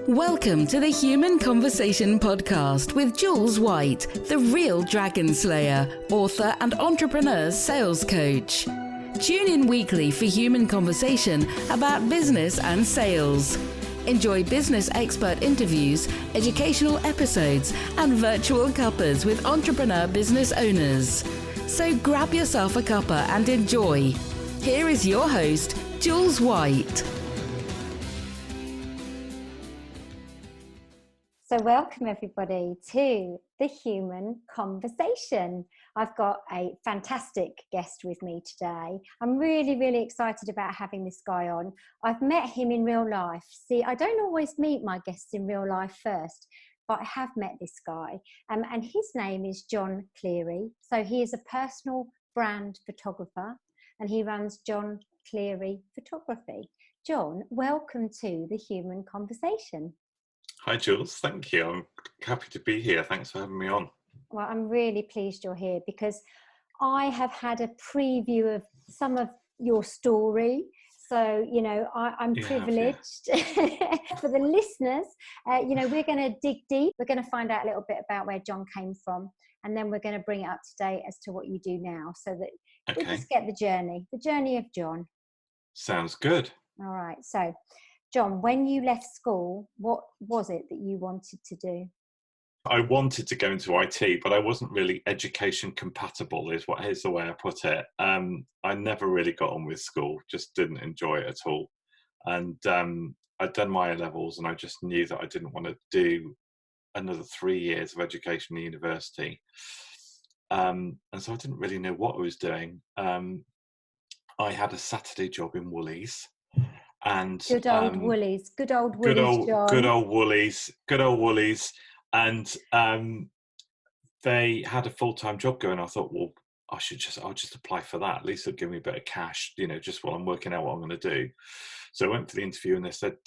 Welcome to the Human Conversation podcast with Jules White, the real dragon slayer, author and entrepreneur sales coach. Tune in weekly for human conversation about business and sales. Enjoy business expert interviews, educational episodes, and virtual cuppers with entrepreneur business owners. So grab yourself a cuppa and enjoy. Here is your host, Jules White. So welcome everybody to the Human Conversation. I've got a fantastic guest with me today. I'm really excited about having this guy on. I've met him in real life. See, I don't always meet my guests in real life first, but I have met this guy. And his name is John Cleary. So he is a personal brand photographer and he runs John Cleary Photography. John, welcome to the Human Conversation. Hi Jules, thank you. I'm happy to be here. Thanks for having me on. Well, I'm really pleased you're here because I have had a preview of some of your story. So, you know, I'm privileged. For the listeners, we're going to dig deep. We're going to find out a little bit about where John came from. And then we're going to bring it up to date as to what you do now so that we just get the journey of John. Sounds good. All right. So, John, when you left school, what was it that you wanted to do? I wanted to go into IT, but I wasn't really education compatible, here's the way I put it. I never really got on with school, just didn't enjoy it at all. And I'd done my A-levels and I just knew that I didn't want to do another 3 years of education at university. And so I didn't really know what I was doing. I had a Saturday job in Woolies. And good old Woolies, John. Good old Woolies. And they had a full-time job going. I thought, well, I'll just apply for that. At least it'll give me a bit of cash, just while I'm working out what I'm going to do. So I went for the interview and they said,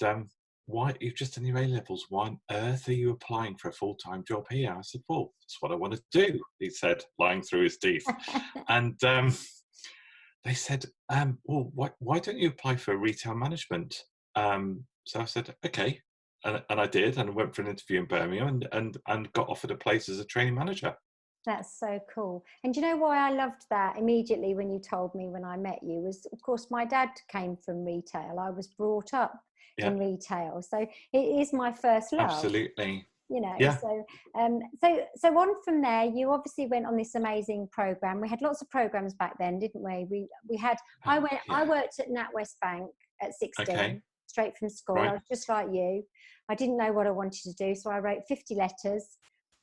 why, you've just done your A-levels. Why on earth are you applying for a full-time job here? I said, well, that's what I want to do, he said, lying through his teeth. And they said, well, why don't you apply for retail management? So I said, okay. And I did, and I went for an interview in Birmingham and got offered a place as a training manager. That's so cool. And do you know why I loved that immediately when you told me when I met you was, of course, my dad came from retail. I was brought up in retail. So it is my first love. Absolutely. So on from there, you obviously went on this amazing program. We had lots of programs back then, didn't we? I worked at NatWest Bank at 16, straight from school. Right. I was just like you. I didn't know what I wanted to do, so I wrote 50 letters,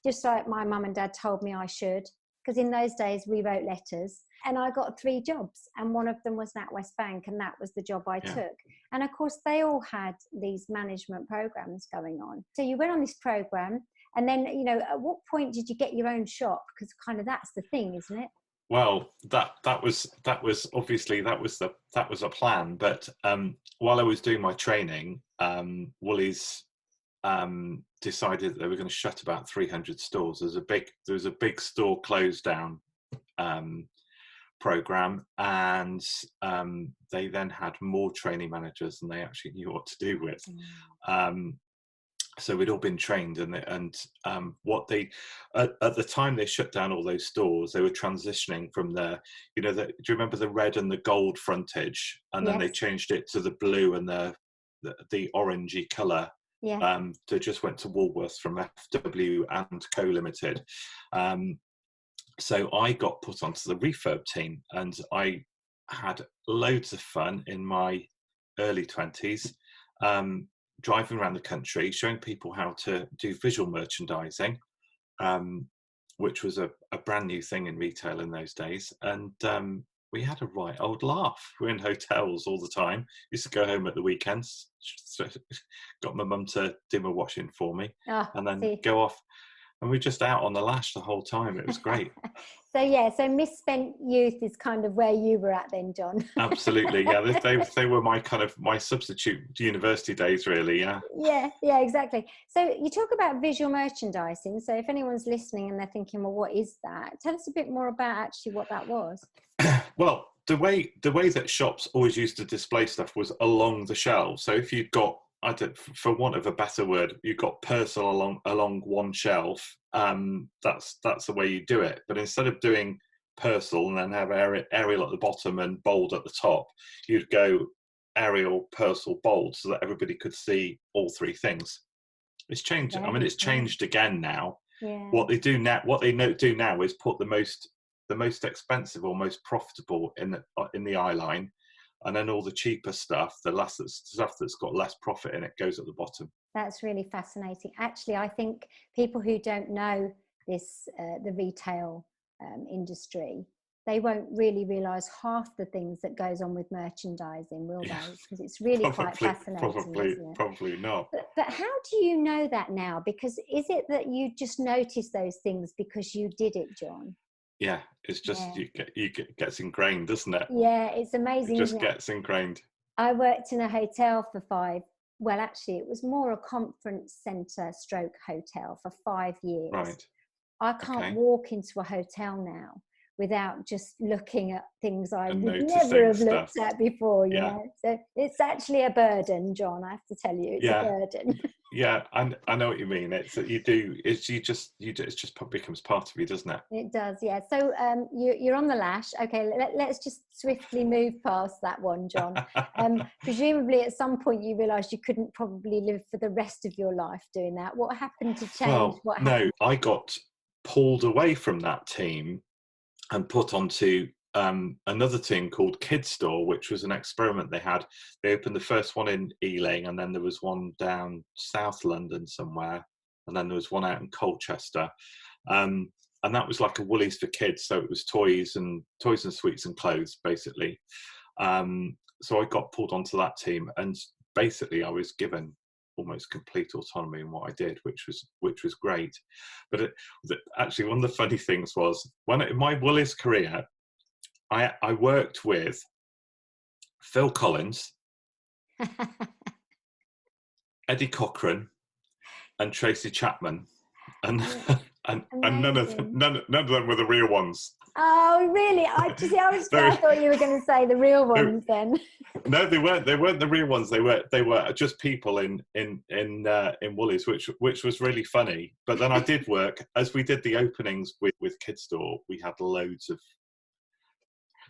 just like my mum and dad told me I should, because in those days we wrote letters. And I got 3 jobs, and one of them was NatWest Bank, and that was the job I took. And of course, they all had these management programs going on. So you went on this program, and then, at what point did you get your own shop? Because kind of that's the thing, isn't it? Well, that was obviously that was a plan. But while I was doing my training, Woolies decided that they were going to shut about 300 stores. There was a big store close down program, and they then had more training managers than they actually knew what to do with. So we'd all been trained, and what they at the time they shut down all those stores, they were transitioning from do you remember the red and the gold frontage, and then they changed it to the blue and the orangey colour. They just went to Woolworths from FW and Co Limited. So I got put onto the refurb team, and I had loads of fun in my early 20s, driving around the country, showing people how to do visual merchandising, which was a brand new thing in retail in those days. And we had a right old laugh. We were in hotels all the time. Used to go home at the weekends. So got my mum to do my washing for me, and then go off. And we were just out on the lash the whole time. It was great. So misspent youth is kind of where you were at then, John. Absolutely, yeah. They were my substitute university days, really, yeah. Yeah, exactly. So you talk about visual merchandising. So if anyone's listening and they're thinking, well, what is that? Tell us a bit more about actually what that was. Well, the way that shops always used to display stuff was along the shelves. So if you'd got I don't, for want of a better word, you've got personal along one shelf. That's the way you do it. But instead of doing personal and then have Arial at the bottom and bold at the top, you'd go Arial, personal, bold, so that everybody could see all three things. It's changed. I mean, it's changed again now. Yeah. What they do now is put the most expensive or most profitable in the eye line, and then all the cheaper stuff, stuff that's got less profit in it, goes at the bottom. That's really fascinating. Actually, I think people who don't know this, the retail industry, they won't really realise half the things that goes on with merchandising, will they? Because it's really quite fascinating, isn't it? Probably not. But how do you know that now? Because is it that you just notice those things because you did it, John? Yeah, it's just it gets ingrained, doesn't it? Yeah, it's amazing. It just gets ingrained. I worked in a hotel for well, actually, it was more a conference centre stroke hotel for 5 years. Right. I can't walk into a hotel now without just looking at things I would never have looked at before, you know. So it's actually a burden, John, I have to tell you. It's a burden. Yeah, I know what you mean. It's that it just becomes part of you, doesn't it? It does, yeah. So you're on the lash. Okay, let's just swiftly move past that one, John. Presumably at some point you realised you couldn't probably live for the rest of your life doing that. What happened to change? No, I got pulled away from that team and put onto another team called Kid Store, which was an experiment they had. They opened the first one in Ealing, and then there was one down South London somewhere, and then there was one out in Colchester. And that was like a Woolies for kids, so it was toys and sweets and clothes, basically. So I got pulled onto that team, and basically I was given almost complete autonomy in what I did, which was great. But actually, one of the funny things was, in my Woolies career, I worked with Phil Collins, Eddie Cochran, and Tracy Chapman, and none of them were the real ones. Oh, really? I thought you were going to say the real ones then. No, they weren't. They weren't the real ones. They were just people in Woolies, which was really funny. But then I did work, as we did the openings with Kid Store. We had loads of,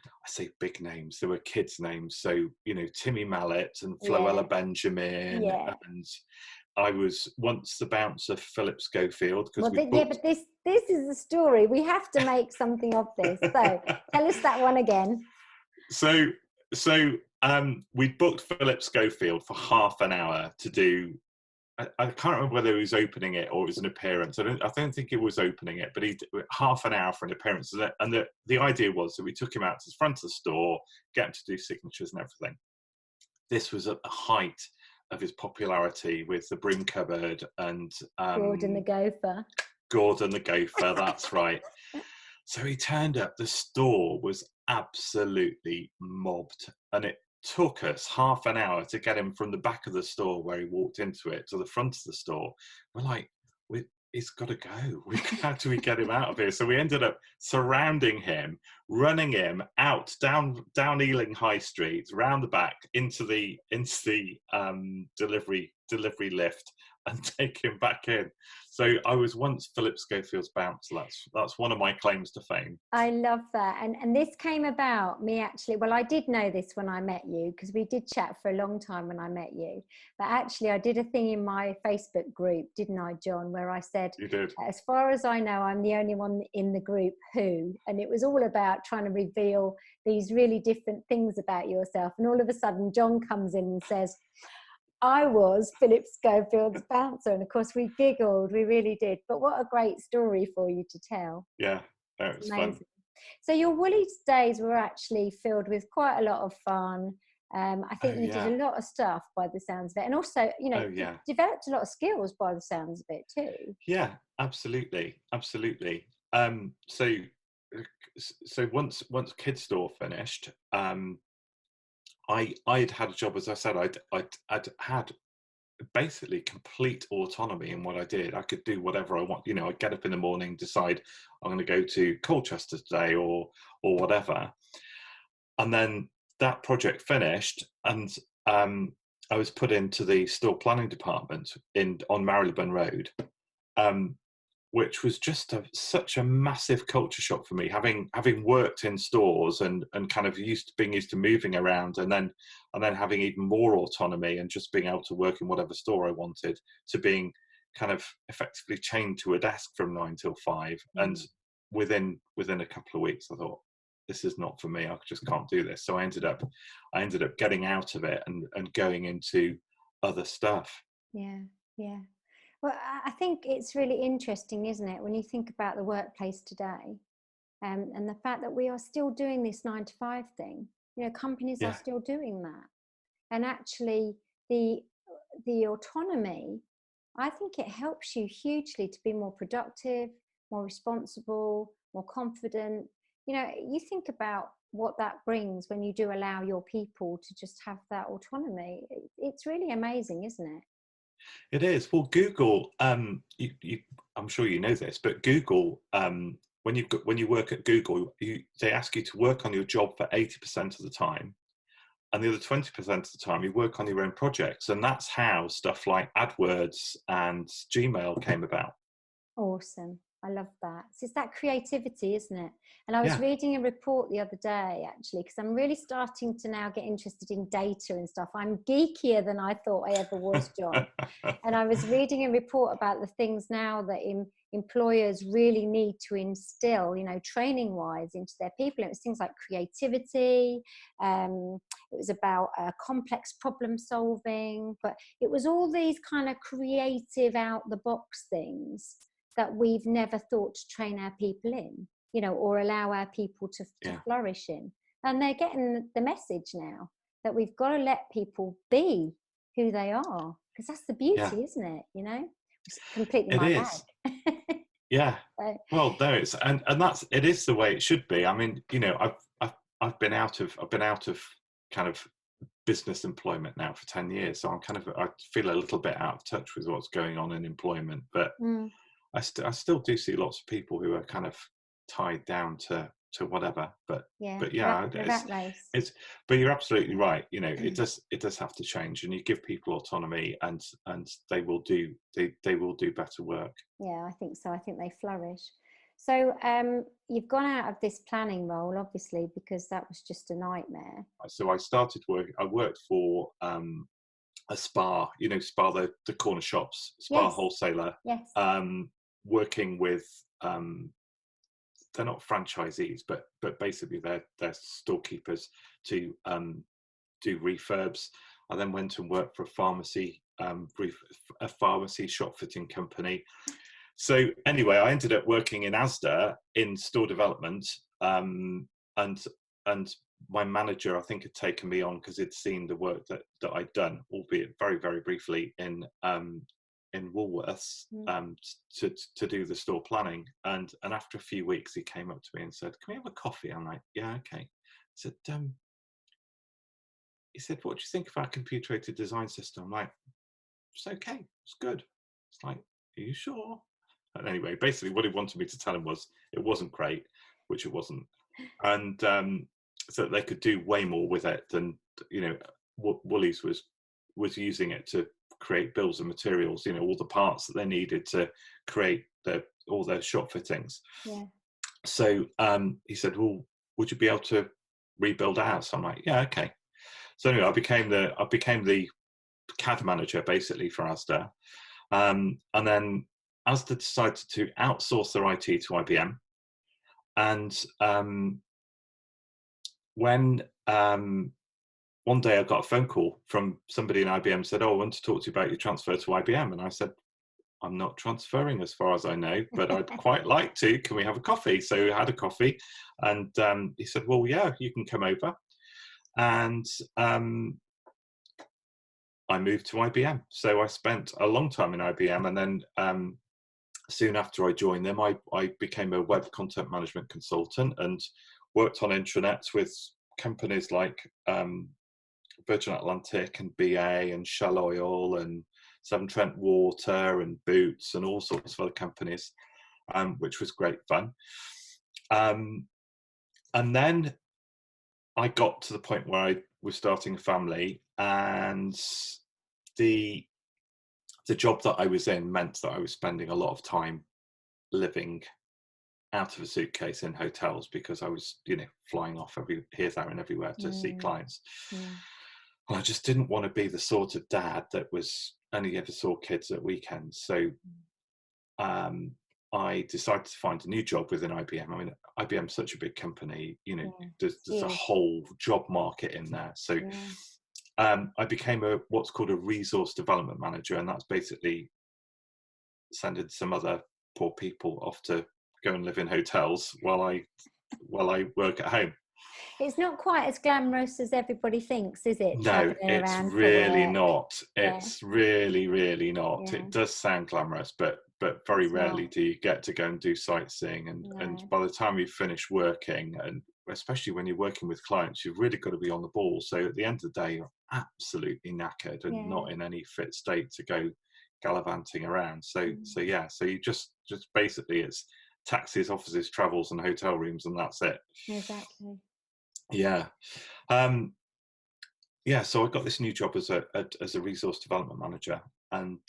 I say big names. There were kids' names, so Timmy Mallet and Floella Benjamin, and I was once the bouncer Philip Schofield. But this is the story. We have to make something of this. So tell us that one again. So we booked Philip Schofield for half an hour to do. I can't remember whether he was opening it or it was an appearance. I don't think it was opening it, but he half an hour for an appearance. And the idea was that we took him out to the front of the store, get him to do signatures and everything. This was at the height of his popularity with the broom cupboard and Gordon the Gopher. Gordon the Gopher, that's right. So he turned up. The store was absolutely mobbed, and it took us half an hour to get him from the back of the store where he walked into it to the front of the store. We're like, he's got to go. How do we get him out of here? So we ended up surrounding him, running him out down Ealing High Street, round the back into the delivery lift, and take him back in. So I was once Philip Schofield's bouncer. That's one of my claims to fame. I love that. And this came about me actually. Well, I did know this when I met you, because we did chat for a long time when I met you. But actually, I did a thing in my Facebook group, didn't I, John, where I said, you did. As far as I know, I'm the only one in the group who. And it was all about trying to reveal these really different things about yourself. And all of a sudden, John comes in and says, I was Philip Schofield's bouncer. And of course we giggled, we really did. But what a great story for you to tell. Yeah, that was fun. So your Woolies days were actually filled with quite a lot of fun. I think you did a lot of stuff by the sounds of it. And also, you developed a lot of skills by the sounds of it too. Yeah, absolutely. So once Kid Store finished, I'd had a job, as I said, I'd had basically complete autonomy in what I did. I could do whatever I want. I'd get up in the morning, decide I'm going to go to Colchester today or whatever. And then that project finished, and I was put into the store planning department on Marylebone Road, which was just such a massive culture shock for me, having worked in stores and kind of being used to moving around, and then having even more autonomy and just being able to work in whatever store I wanted, to being kind of effectively chained to a desk from 9 till 5. And within a couple of weeks, I thought, this is not for me. I just can't do this. So I ended up getting out of it and going into other stuff. Yeah. Well, I think it's really interesting, isn't it, when you think about the workplace today, and the fact that we are still doing this 9 to 5 thing. Companies are still doing that, and actually the autonomy, I think it helps you hugely to be more productive, more responsible, more confident. You think about what that brings when you do allow your people to just have that autonomy. It's really amazing, isn't it? It is. Well, Google, I'm sure you know this, but Google, when you work at Google, they ask you to work on your job for 80% of the time, and the other 20% of the time you work on your own projects. And that's how stuff like AdWords and Gmail came about. Awesome. I love that. So it's that creativity, isn't it? And I was reading a report the other day, actually, because I'm really starting to now get interested in data and stuff. I'm geekier than I thought I ever was, John. And I was reading a report about the things now that employers really need to instill, training wise into their people. It was things like creativity. It was about complex problem solving, but it was all these kind of creative out the box things that we've never thought to train our people in, or allow our people to flourish in. And they're getting the message now that we've got to let people be who they are, because that's the beauty, isn't it? It's completely my bag. Yeah. Well, there it's and it is the way it should be. I mean, I've been out of kind of business employment now for 10 years, so I feel a little bit out of touch with what's going on in employment, but I still do see lots of people who are kind of tied down to whatever, but it's but you're absolutely right. It does have to change, and you give people autonomy, and they will do better work. Yeah, I think so. I think they flourish. So you've gone out of this planning role, obviously, because that was just a nightmare. So I started work. I worked for a Spar, Spar, the corner shops, Spar wholesaler. Yes. Working with they're not franchisees, but basically they're storekeepers to do refurbs. I then went and worked for a pharmacy shop fitting company. So anyway, I ended up working in Asda in store development, and my manager, I think, had taken me on because he'd seen the work that I'd done, albeit very, very briefly, in Woolworths, to do the store planning. And after a few weeks, he came up to me and said, "Can we have a coffee?" I'm like, "Yeah, okay." He said, "What do you think of our computer-aided design system?" I'm like, "It's okay. It's good." It's like, "Are you sure?" And anyway, basically what he wanted me to tell him was it wasn't great, which it wasn't. And so they could do way more with it than, Woolies was using it to create bills of materials, all the parts that they needed to create all their shop fittings. Yeah. So he said, "Well, would you be able to rebuild a house?" I'm like, "Yeah, okay." So anyway, I became the CAD manager basically for Asda, and then Asda decided to outsource their IT to IBM, and when one day I got a phone call from somebody in IBM, said, "Oh, I want to talk to you about your transfer to IBM." And I said, "I'm not transferring as far as I know, but I'd quite like to. Can we have a coffee?" So we had a coffee, and he said, "Well, yeah, you can come over." And I moved to IBM. So I spent a long time in IBM, and then soon after I joined them, I became a web content management consultant and worked on intranets with companies like Virgin Atlantic and BA and Shell Oil and Severn Trent Water and Boots and all sorts of other companies, which was great fun. And then I got to the point where I was starting a family, and the job that I was in meant that I was spending a lot of time living out of a suitcase in hotels, because I was, flying off here, there, and everywhere to see clients. And I just didn't want to be the sort of dad that was only ever saw kids at weekends. So I decided to find a new job within IBM. I mean, IBM's such a big company, there's a whole job market in there. So I became what's called a resource development manager, and that's basically sending some other poor people off to go and live in hotels while I work at home. It's not quite as glamorous as everybody thinks, is it? No, it's really not. It's really, really not. It does sound glamorous, but very rarely do you get to go and do sightseeing. And by the time you finish working, and especially when you're working with clients, you've really got to be on the ball. So at the end of the day, you're absolutely knackered and not in any fit state to go gallivanting around. So you just basically, it's taxis, offices, travels, and hotel rooms, and that's it. Exactly. So I got this new job as a resource development manager, and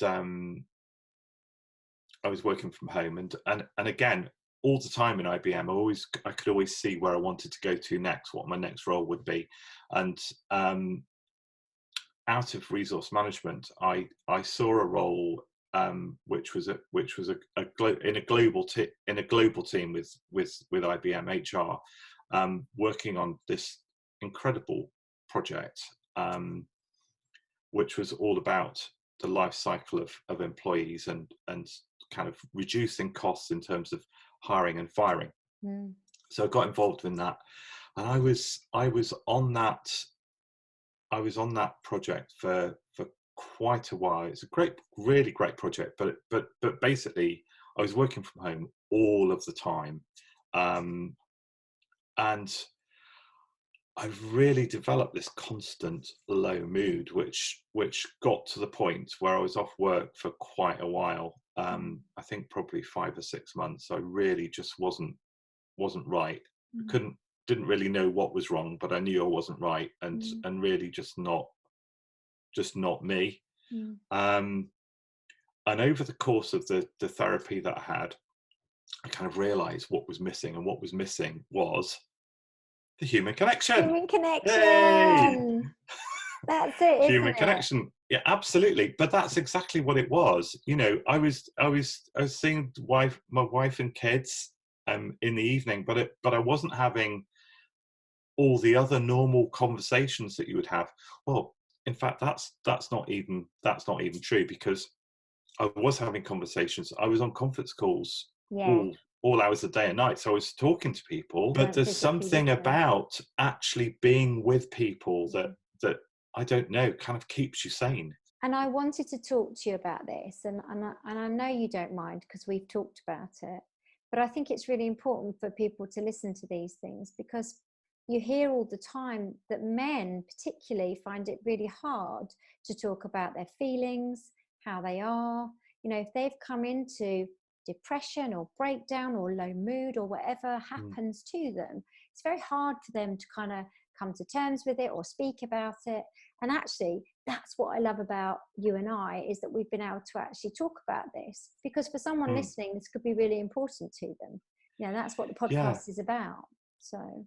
I was working from home, and again, all the time in IBM, I could always see where I wanted to go to next, what my next role would be. And out of resource management, I saw a role which was in a global team with IBM HR, working on this incredible project, which was all about the life cycle of employees and kind of reducing costs in terms of hiring and firing. So I got involved in that, and I was on that project for quite a while. It's a really great project, but basically I was working from home all of the time, and I've really developed this constant low mood, which got to the point where I was off work for quite a while. I think probably 5 or 6 months. I really just wasn't right. Didn't really know what was wrong, but I knew I wasn't right, and really just not me. And over the course of the therapy that I had, I kind of realized what was missing, and what was missing was the human connection. Human connection. Yay! That's it. Human connection. Yeah, absolutely. But that's exactly what it was. I was seeing my wife and kids in the evening, but I wasn't having all the other normal conversations that you would have. Well, in fact, that's not even true, because I was having conversations. I was on conference calls all hours of the day and night. So I was talking to people, but there's something about actually being with people that I don't know, kind of keeps you sane. And I wanted to talk to you about this, and I know you don't mind, because we've talked about it, but I think it's really important for people to listen to these things, because you hear all the time that men particularly find it really hard to talk about their feelings, how they are. If they've come into depression or breakdown or low mood or whatever happens to them, it's very hard for them to kind of come to terms with it or speak about it. And actually, that's what I love about you and I, is that we've been able to actually talk about this, because for someone listening, this could be really important to them. That's what the podcast is about. So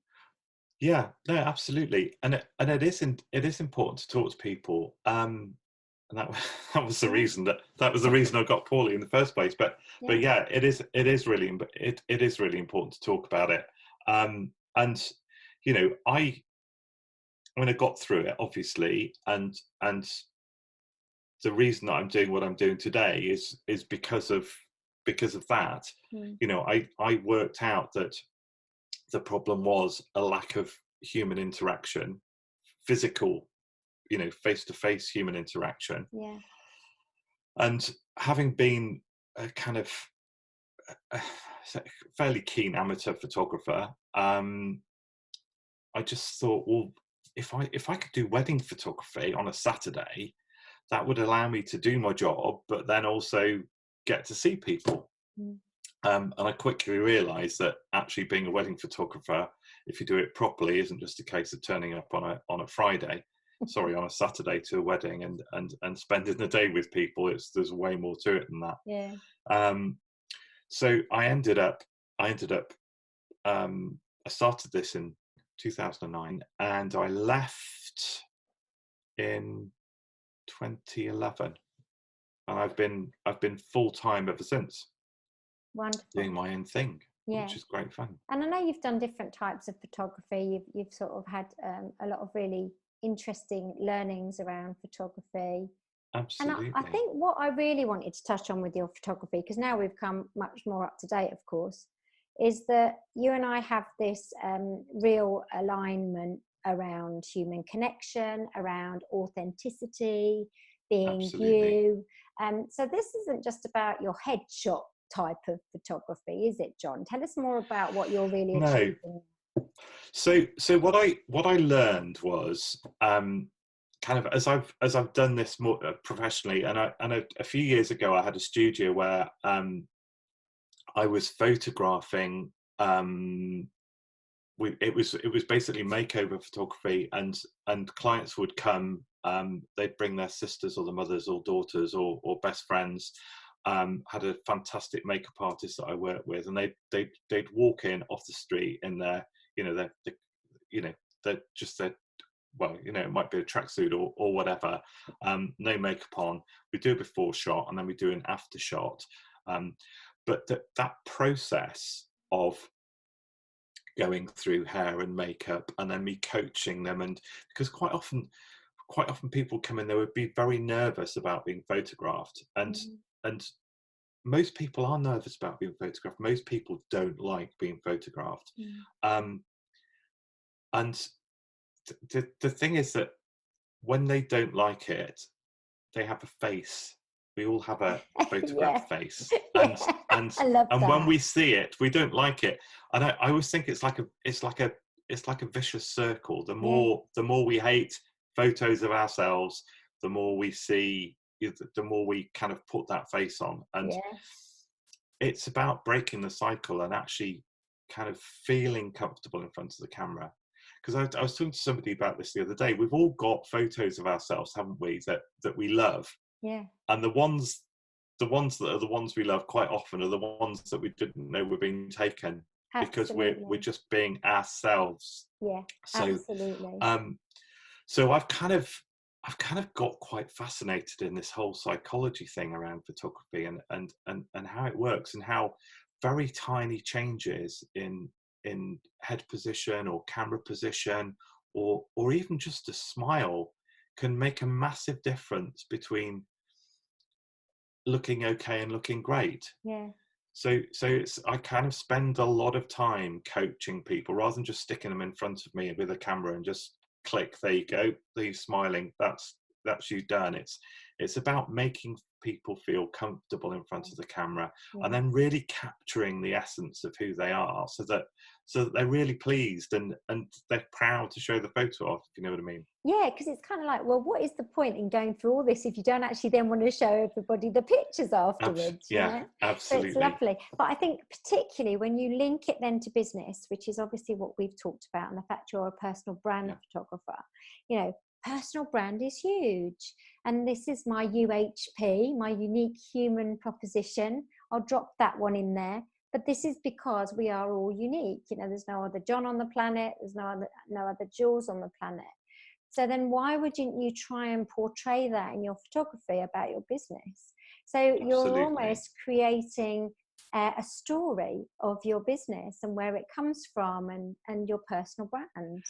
no, absolutely. And it is important to talk to people, and that was the reason I got poorly in the first place. But yeah, it is really important to talk about it. And I got through it, obviously, and the reason that I'm doing what I'm doing today is because of that. I worked out that the problem was a lack of human interaction, physical, face-to-face human interaction. Yeah. And having been a kind of fairly keen amateur photographer, I just thought, well, if I could do wedding photography on a Saturday, that would allow me to do my job, but then also get to see people. And I quickly realised that actually being a wedding photographer if you do it properly, isn't just a case of turning up on a Friday, on a Saturday to a wedding and spending the day with people. There's way more to it than that. Yeah. So I started this in 2009, and I left in 2011, and I've been full time ever since. Wonderful. Doing my own thing, which is great fun. And I know you've done different types of photography. You've sort of had a lot of really interesting learnings around photography. Absolutely. And I think what I really wanted to touch on with your photography, because now we've come much more up to date, of course, is that you and I have this real alignment around human connection, around authenticity, being you. So this isn't just about your headshot type of photography, is it, John? Tell us more about what you're really achieving. So what I learned was kind of as I've done this more professionally, and a few years ago I had a studio where I was photographing. It was basically makeover photography, and clients would come. They'd bring their sisters or their mothers or daughters or best friends. Had a fantastic makeup artist that I worked with, and they'd walk in off the street in their, they're just their, well, it might be a tracksuit or whatever, no makeup on. We do a before shot, and then we do an after shot. But that process of going through hair and makeup, and then me coaching them, and because quite often people come in, they would be very nervous about being photographed, and most people are nervous about being photographed. Most people don't like being photographed. And the thing is that when they don't like it, they have a face. We all have a photograph face, and when we see it, we don't like it. And I always think it's like a vicious circle. The more we hate photos of ourselves, the more we see, the more we kind of put that face on. And it's about breaking the cycle and actually kind of feeling comfortable in front of the camera. Because I was talking to somebody about this the other day. We've all got photos of ourselves, haven't we, that we love. Yeah. And the ones that are the ones we love quite often are the ones that we didn't know were being taken. Absolutely. Because we're just being ourselves. Yeah. So, absolutely. So I've kind of got quite fascinated in this whole psychology thing around photography and how it works, and how very tiny changes in head position or camera position or even just a smile can make a massive difference between looking okay and looking great. Yeah. So I kind of spend a lot of time coaching people rather than just sticking them in front of me with a camera and just click, there you go, there you're smiling, that's you done. It's about making people feel comfortable in front of the camera, and then really capturing the essence of who they are, so that they're really pleased and they're proud to show the photo off, if you know what I mean. Yeah, because it's kind of like, well, what is the point in going through all this if you don't actually then want to show everybody the pictures afterwards? Absolutely. So it's lovely. But I think particularly when you link it then to business, which is obviously what we've talked about, and the fact you're a personal brand photographer, personal brand is huge. And this is my UHP, my unique human proposition. I'll drop that one in there. But this is because we are all unique. There's no other John on the planet. There's no other Jules on the planet. So then why wouldn't you try and portray that in your photography about your business? So you're almost creating a story of your business and where it comes from and your personal brand,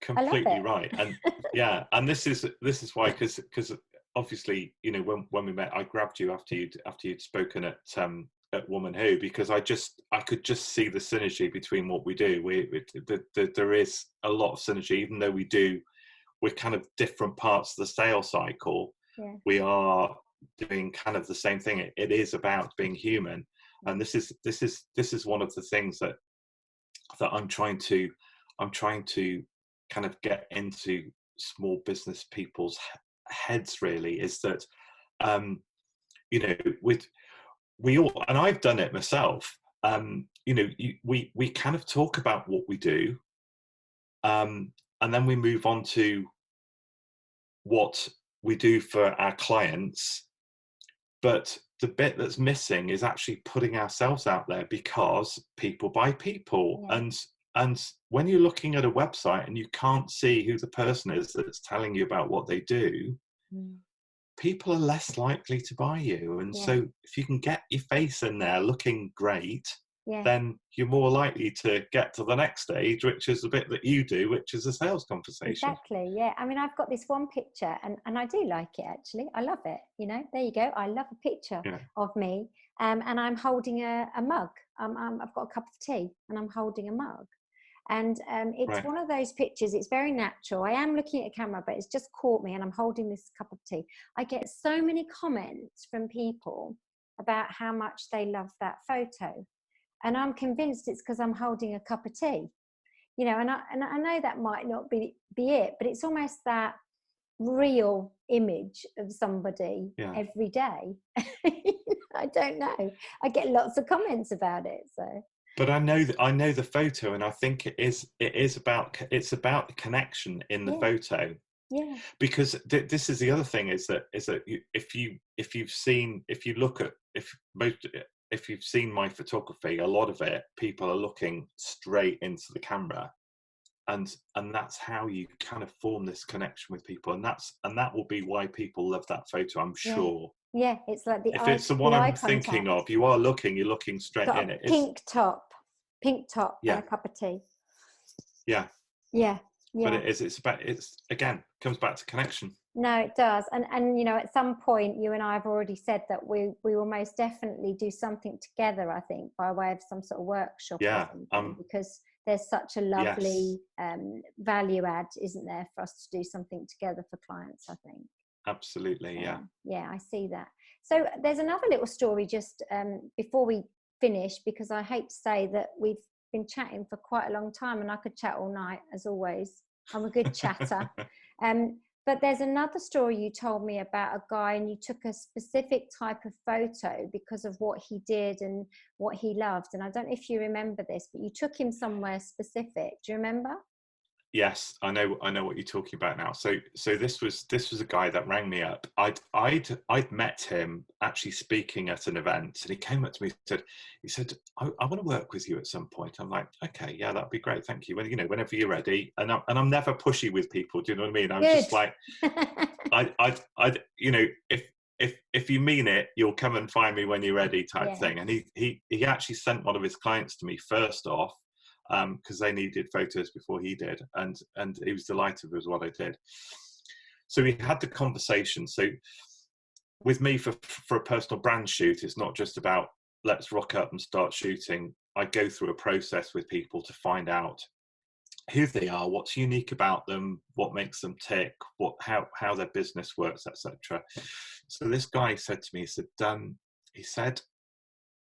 Completely right. And and this is why, because obviously, when we met, I grabbed you after you'd spoken at Woman Who, because I could just see the synergy between what we do. There is a lot of synergy, even though we're kind of different parts of the sales cycle. We are doing kind of the same thing. It is about being human, and this is one of the things that I'm trying to kind of get into small business people's heads, really, is that we all, and I've done it myself, we kind of talk about what we do, and then we move on to what we do for our clients. But the bit that's missing is actually putting ourselves out there, because people buy people. Yeah. And when you're looking at a website and you can't see who the person is that's telling you about what they do, people are less likely to buy you. And so if you can get your face in there looking great, then you're more likely to get to the next stage, which is the bit that you do, which is a sales conversation. Exactly, yeah. I mean, I've got this one picture, and I do like it, actually. I love it, there you go. I love a picture of me, and I'm holding a mug. I've got a cup of tea, and I'm holding a mug. And it's one of those pictures, it's very natural. I am looking at a camera, but it's just caught me, and I'm holding this cup of tea. I get so many comments from people about how much they love that photo. And I'm convinced it's because I'm holding a cup of tea, and I know that might not be it, but it's almost that real image of somebody every day. I don't know. I get lots of comments about it. So, but I know the photo, and I think it's about the connection in the photo. Yeah. Because this is the other thing, is that if you've seen my photography, a lot of it, people are looking straight into the camera, and that's how you kind of form this connection with people, and that will be why people love that photo, I'm sure. Yeah, it's like if it's the one I'm thinking of, you're looking straight in it. Pink top and a cup of tea. Yeah. Yeah. But it's again, comes back to connection. No, it does. And at some point, you and I have already said that we will most definitely do something together, I think, by way of some sort of workshop or something, because there's such a lovely value add, isn't there, for us to do something together for clients, I think. Absolutely, yeah. Yeah, I see that. So there's another little story just before we finish, because I hate to say that we've been chatting for quite a long time, and I could chat all night, as always. I'm a good chatter. But there's another story you told me about a guy, and you took a specific type of photo because of what he did and what he loved. And I don't know if you remember this, but you took him somewhere specific. Do you remember? Yes, I know what you're talking about now. So this was a guy that rang me up. I'd met him actually speaking at an event, and he came up to me and said, I want to work with you at some point. I'm like, okay, yeah, that'd be great, thank you. Well, whenever you're ready. And I'm never pushy with people. Do you know what I mean? I'm just like, if you mean it, you'll come and find me when you're ready, type thing. And he actually sent one of his clients to me first off, because they needed photos before he did, and he was delighted with what I did. So we had the conversation. So with me, for a personal brand shoot, it's not just about let's rock up and start shooting. I go through a process with people to find out who they are, what's unique about them, what makes them tick, how their business works, etc. So this guy said to me, he said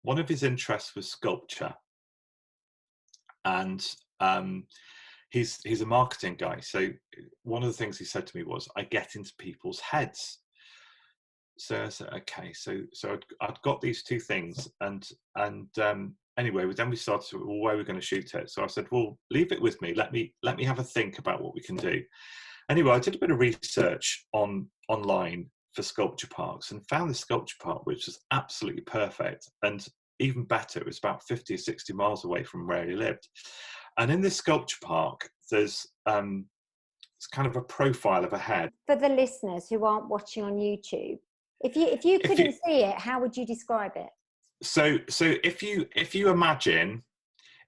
one of his interests was sculpture. And he's a marketing guy. So one of the things he said to me was, I get into people's heads. So I said, okay. So I'd got these two things, and anyway, then we started to, where we're going to shoot it. So I said, well, leave it with me. Let me have a think about what we can do. Anyway, I did a bit of research online for sculpture parks, and found this sculpture park which was absolutely perfect. And even better, it was about 50 or 60 miles away from where he lived. And in this sculpture park, there's it's kind of a profile of a head. For the listeners who aren't watching on YouTube, if you couldn't see it, how would you describe it? So if you imagine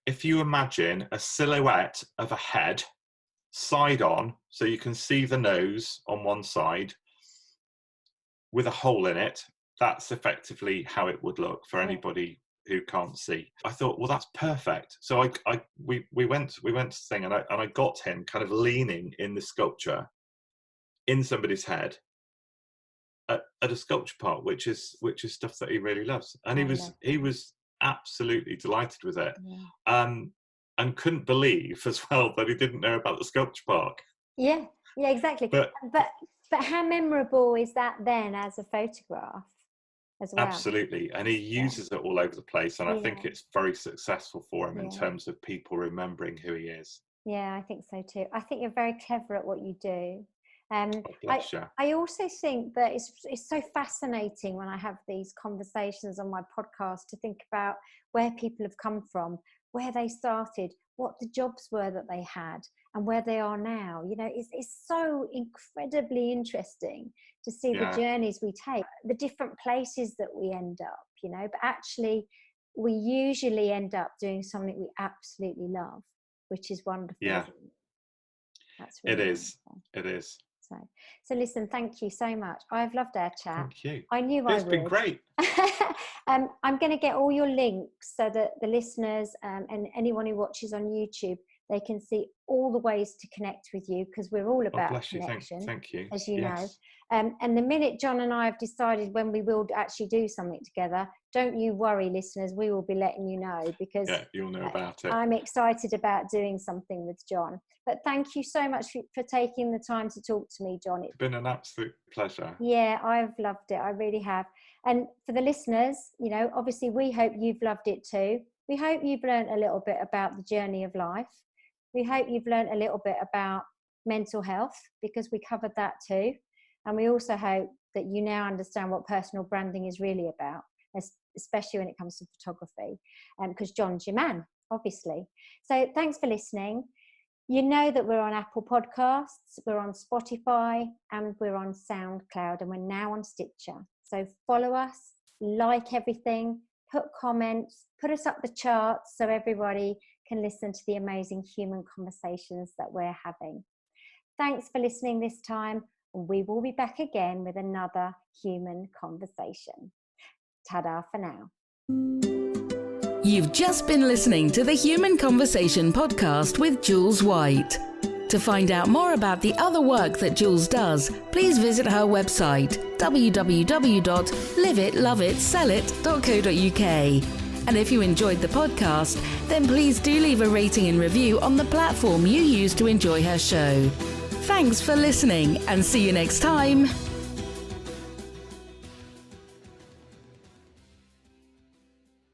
a silhouette of a head side on, so you can see the nose on one side with a hole in it, that's effectively how it would look for anybody who can't see. I thought, well, that's perfect. So we went to thing, and I got him kind of leaning in the sculpture in somebody's head at a sculpture park, which is stuff that he really loves. And he was absolutely delighted with it. And couldn't believe as well that he didn't know about the sculpture park. Yeah, exactly. But how memorable is that then as a photograph? as well. Absolutely. And he uses it all over the place. And I think it's very successful for him in terms of people remembering who he is. Yeah, I think so too. I think you're very clever at what you do. I also think that it's so fascinating when I have these conversations on my podcast to think about where people have come from, where they started, what the jobs were that they had, and where they are now. You know, it's so incredibly interesting to see the journeys we take, the different places that we end up, you know, but actually we usually end up doing something we absolutely love, which is wonderful. Yeah, that's really wonderful. It is. So listen, thank you so much. I've loved our chat. Thank you. I knew I would. It's been great. I'm going to get all your links so that the listeners and anyone who watches on YouTube, they can see all the ways to connect with you, because we're all about connection. Thank you. As you know. And the minute John and I have decided when we will actually do something together, don't you worry, listeners, we will be letting you know, because you'll know about it. I'm excited about doing something with John. But thank you so much for taking the time to talk to me, John. It's been an absolute pleasure. Yeah, I've loved it. I really have. And for the listeners, you know, obviously we hope you've loved it too. We hope you've learned a little bit about the journey of life. We hope you've learned a little bit about mental health, because we covered that too. And we also hope that you now understand what personal branding is really about, especially when it comes to photography, because John's your man, obviously. So thanks for listening. You know that we're on Apple Podcasts, we're on Spotify, and we're on SoundCloud, and we're now on Stitcher. So follow us, like everything, put comments, put us up the charts so everybody can listen to the amazing human conversations that we're having. Thanks for listening this time. We will be back again with another human conversation. Ta-da for now. You've just been listening to the Human Conversation podcast with Jules White. To find out more about the other work that Jules does, please visit her website, www.liveitloveitsellit.co.uk. And if you enjoyed the podcast, then please do leave a rating and review on the platform you use to enjoy her show. Thanks for listening, and see you next time.